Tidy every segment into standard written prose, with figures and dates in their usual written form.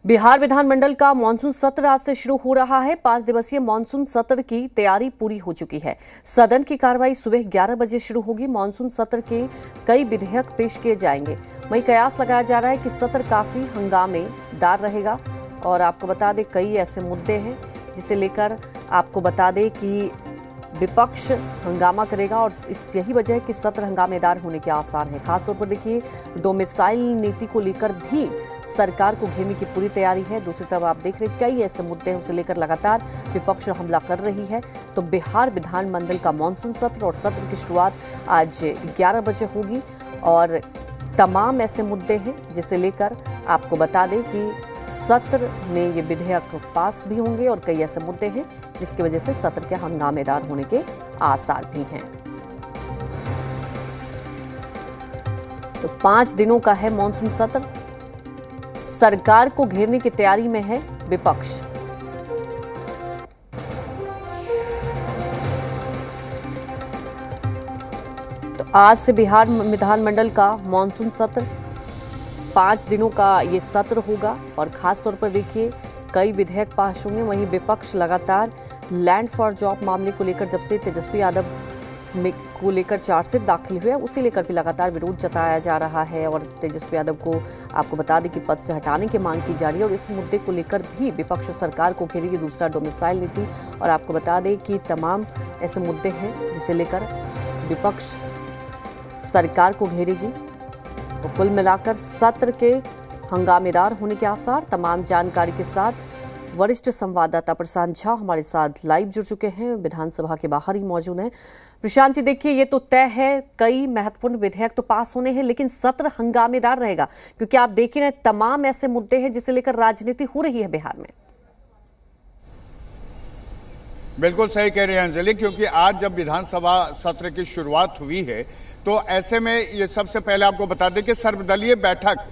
बिहार विधानमंडल का मानसून सत्र आज से शुरू हो रहा है। 5 दिवसीय मानसून सत्र की तैयारी पूरी हो चुकी है। सदन की कार्रवाई सुबह 11 बजे शुरू होगी। मानसून सत्र के कई विधेयक पेश किए जाएंगे। वहीं कयास लगाया जा रहा है कि सत्र काफी हंगामेदार रहेगा और आपको बता दें कई ऐसे मुद्दे हैं जिसे लेकर आपको बता दें कि विपक्ष हंगामा करेगा और यही वजह है कि सत्र हंगामेदार होने के आसार हैं। खासतौर पर देखिए डोमिसाइल नीति को लेकर भी सरकार को घेरने की पूरी तैयारी है। दूसरी तरफ आप देख रहे हैं कई ऐसे मुद्दे हैं उसे लेकर लगातार विपक्ष हमला कर रही है। तो बिहार विधानमंडल का मानसून सत्र और सत्र की शुरुआत आज 11 बजे होगी और तमाम ऐसे मुद्दे हैं जिसे लेकर आपको बता दें कि सत्र में ये विधेयक पास भी होंगे और कई ऐसे मुद्दे हैं जिसकी वजह से सत्र के हंगामेदार होने के आसार भी हैं। तो 5 दिनों का है मानसून सत्र। सरकार को घेरने की तैयारी में है विपक्ष। तो आज से बिहार विधानमंडल का मानसून सत्र 5 दिनों का ये सत्र होगा और खास तौर पर देखिए कई विधेयक पास होंगे। वहीं विपक्ष लगातार लैंड फॉर जॉब मामले को लेकर जब से तेजस्वी यादव को लेकर चार्जशीट दाखिल हुआ उसे लेकर भी लगातार विरोध जताया जा रहा है और तेजस्वी यादव को आपको बता दें कि पद से हटाने की मांग की जा रही है और इस मुद्दे को लेकर भी विपक्ष सरकार को घेरेगी। दूसरा डोमिसाइल नीति और आपको बता दें कि तमाम ऐसे मुद्दे हैं जिसे लेकर विपक्ष सरकार को घेरेगी। तो कुल मिलाकर सत्र के हंगामेदार होने के आसार। तमाम जानकारी के साथ वरिष्ठ संवाददाता प्रशांत झा हमारे साथ लाइव जुड़ चुके हैं, विधानसभा के बाहर ही मौजूद हैं। प्रशांत जी देखिए ये तो तय है कई महत्वपूर्ण विधेयक तो पास होने हैं लेकिन सत्र हंगामेदार रहेगा क्योंकि आप देख रहे हैं तमाम ऐसे मुद्दे हैं जिसे लेकर राजनीति हो रही है बिहार में। बिल्कुल सही कह रही हैं अंजलि, क्योंकि आज जब विधानसभा सत्र की शुरुआत हुई है तो ऐसे में ये सबसे पहले आपको बता दें कि सर्वदलीय बैठक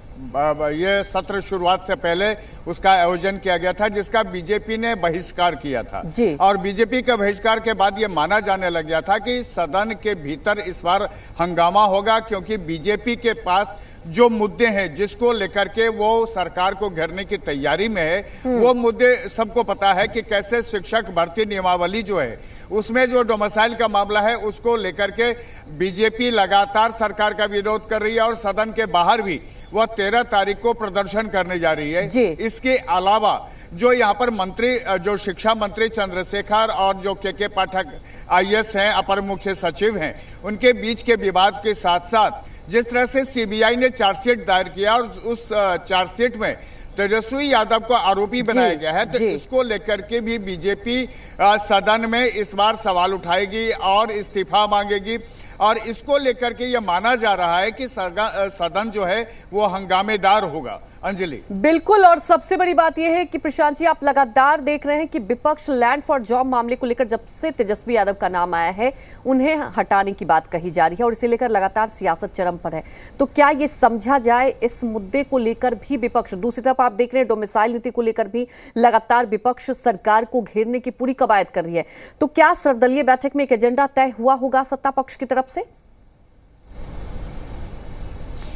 ये सत्र शुरुआत से पहले उसका आयोजन किया गया था जिसका बीजेपी ने बहिष्कार किया था और बीजेपी के बहिष्कार के बाद ये माना जाने लग गया था कि सदन के भीतर इस बार हंगामा होगा क्योंकि बीजेपी के पास जो मुद्दे हैं जिसको लेकर के वो सरकार को घेरने की तैयारी में है वो मुद्दे सबको पता है कि कैसे शिक्षक भर्ती नियमावली जो है उसमें जो डोमिसाइल का मामला है उसको लेकर के बीजेपी लगातार सरकार का विरोध कर रही है और सदन के बाहर भी वह 13 तारीख को प्रदर्शन करने जा रही है। इसके अलावा जो यहाँ पर मंत्री जो शिक्षा मंत्री चंद्रशेखर और जो के पाठक आईएएस हैं अपर मुख्य सचिव हैं उनके बीच के विवाद के साथ साथ जिस तरह से सीबीआई ने चार्जशीट दायर किया और उस चार्जशीट में तेजस्वी यादव को आरोपी बनाया गया है तो इसको लेकर के भी बीजेपी सदन में इस बार सवाल उठाएगी और इस्तीफा मांगेगी और इसको लेकर के ये माना जा रहा है कि सदन जो है वो हंगामेदार होगा। अंजलि बिल्कुल, और सबसे बड़ी बात यह है कि प्रशांत जी आप लगातार देख रहे हैं कि विपक्ष लैंड फॉर जॉब मामले को लेकर जब से तेजस्वी यादव का नाम आया है उन्हें हटाने की बात कही जा रही है और इसे लेकर लगातार सियासत चरम पर है। तो क्या ये समझा जाए इस मुद्दे को लेकर भी विपक्ष, दूसरी तरफ आप देख रहे हैं डोमिसाइल नीति को लेकर भी लगातार विपक्ष सरकार को घेरने की पूरी कवायद कर रही है। तो क्या सर्वदलीय बैठक में एक एजेंडा तय हुआ होगा सत्ता पक्ष की तरफ से?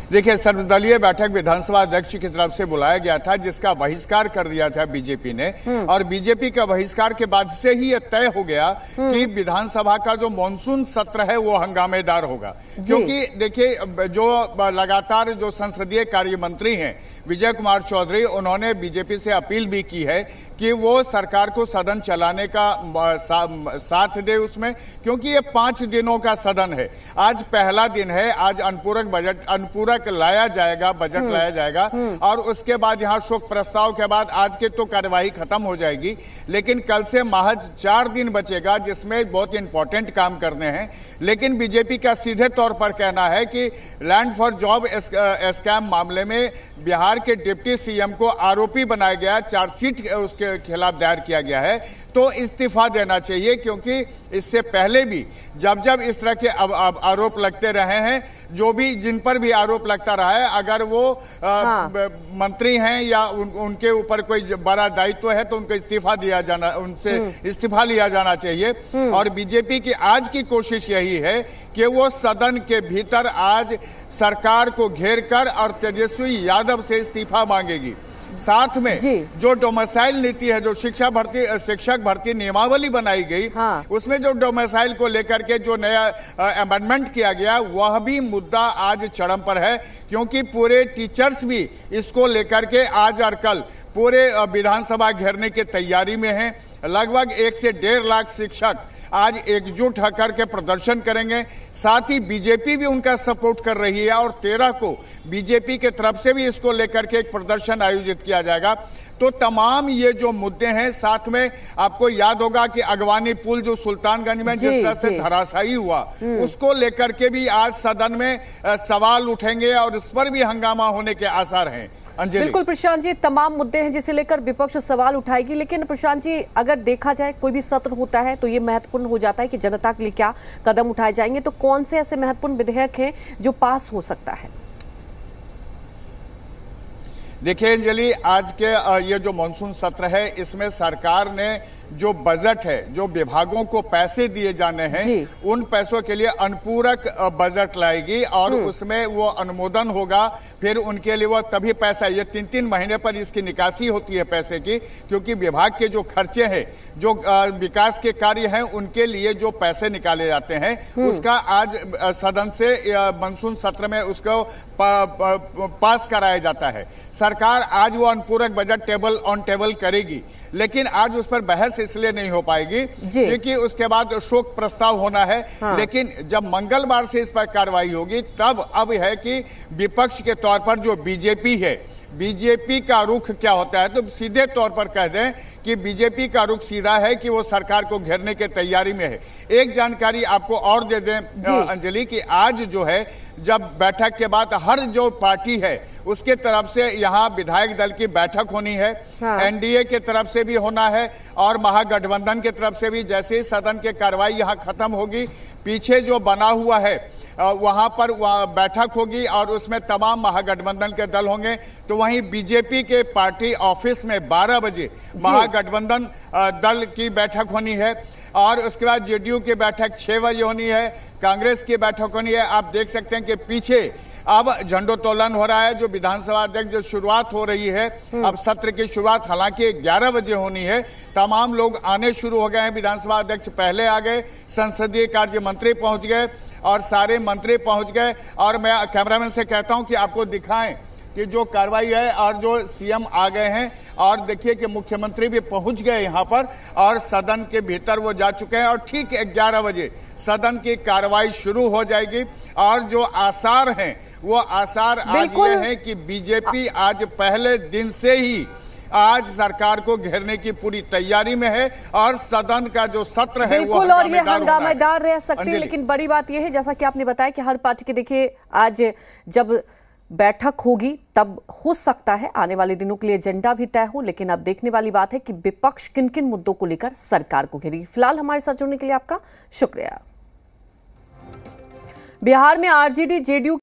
देखिए सर्वदलीय बैठक विधानसभा अध्यक्ष की तरफ से बुलाया गया था जिसका बहिष्कार कर दिया था बीजेपी ने और बीजेपी का बहिष्कार के बाद से ही यह तय हो गया कि विधानसभा का जो मानसून सत्र है वो हंगामेदार होगा। क्योंकि देखिए जो लगातार जो संसदीय कार्य मंत्री हैं विजय कुमार चौधरी उन्होंने बीजेपी से अपील भी की है कि वो सरकार को सदन चलाने का साथ दे उसमें, क्योंकि ये 5 दिनों का सदन है। आज पहला दिन है, आज अनुपूरक लाया जाएगा, बजट लाया जाएगा और उसके बाद यहाँ शोक प्रस्ताव के बाद आज की तो कार्यवाही खत्म हो जाएगी लेकिन कल से महज 4 दिन बचेगा जिसमें बहुत इंपॉर्टेंट काम करने हैं। लेकिन बीजेपी का सीधे तौर पर कहना है कि लैंड फॉर जॉब स्कैम मामले में बिहार के डिप्टी सीएम को आरोपी बनाया गया, चार्जशीट उसके खिलाफ दायर किया गया है तो इस्तीफा देना चाहिए क्योंकि इससे पहले भी जब इस तरह के आरोप लगते रहे हैं जो भी जिन पर भी आरोप लगता रहा है अगर वो मंत्री हैं या उनके ऊपर कोई बड़ा दायित्व है तो उनको उनसे इस्तीफा लिया जाना चाहिए। और बीजेपी की आज की कोशिश यही है कि वो सदन के भीतर आज सरकार को घेर कर और तेजस्वी यादव से इस्तीफा मांगेगी साथ में जी। जो डोमिसाइल नीति है, जो शिक्षक भर्ती नियमावली बनाई गई, हाँ। उसमें जो डोमिसाइल को लेकर के जो नया अमेंडमेंट किया गया, वह भी मुद्दा आज चरम पर है, क्योंकि पूरे टीचर्स भी इसको लेकर के आज और कल पूरे विधानसभा घेरने की तैयारी में हैं। लगभग 1 से 1.5 लाख शिक्षक आज एकजुट होकर के प्रदर्शन करेंगे। साथ ही बीजेपी भी उनका सपोर्ट कर रही है और 13 को बीजेपी के तरफ से भी इसको लेकर के एक प्रदर्शन आयोजित किया जाएगा। तो तमाम ये जो मुद्दे हैं, साथ में आपको याद होगा कि अगवानी पुल जो सुल्तानगंज में जिस तरह से धराशायी हुआ, उसको लेकर के भी आज सदन में सवाल उठेंगे और उस पर भी हंगामा होने के आसार हैं। बिल्कुल प्रशांत जी, तमाम मुद्दे हैं जिसे लेकर विपक्ष सवाल उठाएगी, लेकिन प्रशांत जी अगर देखा जाए कोई भी सत्र होता है तो ये महत्वपूर्ण हो जाता है कि जनता के लिए क्या कदम उठाए जाएंगे। तो कौन से ऐसे महत्वपूर्ण विधेयक हैं जो पास हो सकता है? देखिए अंजलि, आज के ये जो मानसून सत्र है, इसमें सरकार ने जो बजट है, जो विभागों को पैसे दिए जाने हैं, उन पैसों के लिए अनुपूरक बजट लाएगी और उसमें वो अनुमोदन होगा। फिर उनके लिए वो तभी पैसा, ये 3-3 महीने पर इसकी निकासी होती है पैसे की, क्योंकि विभाग के जो खर्चे हैं, जो विकास के कार्य हैं, उनके लिए जो पैसे निकाले जाते हैं, उसका आज सदन से मानसून सत्र में उसको पास कराया जाता है। सरकार आज वो अनुपूरक बजट टेबल करेगी, लेकिन आज उस पर बहस इसलिए नहीं हो पाएगी क्योंकि उसके बाद शोक प्रस्ताव होना है। हाँ। लेकिन जब मंगलवार से इस पर कार्रवाई होगी, तब अब है कि विपक्ष के तौर पर जो बीजेपी है, बीजेपी का रुख क्या होता है। तो सीधे तौर पर कह दें कि बीजेपी का रुख सीधा है कि वो सरकार को घेरने की तैयारी में है। एक जानकारी आपको और दे दें अंजलि, कि आज जो है, जब बैठक के बाद हर जो पार्टी है उसके तरफ से यहाँ विधायक दल की बैठक होनी है। हाँ। एनडीए के तरफ से भी होना है और महागठबंधन के तरफ से भी। जैसे ही सदन की कार्रवाई यहाँ खत्म होगी, पीछे जो बना हुआ है वहां पर बैठक होगी और उसमें तमाम महागठबंधन के दल होंगे। तो वहीं बीजेपी के पार्टी ऑफिस में 12 बजे महागठबंधन दल की बैठक होनी है और उसके बाद जेडीयू की बैठक 6 बजे होनी है, कांग्रेस की बैठक होनी है। आप देख सकते हैं कि पीछे अब झंडोत्तोलन हो रहा है। जो विधानसभा अध्यक्ष जो शुरुआत हो रही है, अब सत्र की शुरुआत हालांकि 11 बजे होनी है। तमाम लोग आने शुरू हो गए हैं। विधानसभा अध्यक्ष पहले आ गए, संसदीय कार्य मंत्री पहुंच गए और सारे मंत्री पहुंच गए। और मैं कैमरामैन से कहता हूं कि आपको दिखाएं कि जो कार्रवाई है और जो सीएम आ गए हैं और देखिए कि मुख्यमंत्री भी पहुंच गए यहाँ पर और सदन के भीतर वो जा चुके हैं और ठीक 11 बजे सदन की कार्रवाई शुरू हो जाएगी। और जो आसार हैं, वो आसार आज ये हैं कि बीजेपी आज पहले दिन से ही आज सरकार को घेरने की पूरी तैयारी में है और सदन का जो सत्र है वो और ये हंगामेदार रह सकती है। लेकिन बड़ी बात यह है, जैसा कि आपने बताया कि हर पार्टी के, देखिए आज जब बैठक होगी तब हो सकता है आने वाले दिनों के लिए एजेंडा भी तय हो। लेकिन अब देखने वाली बात है कि विपक्ष किन किन मुद्दों को लेकर सरकार को घेरेगी। फिलहाल हमारे साथ जुड़ने के लिए आपका शुक्रिया। बिहार में आरजेडी जेडीयू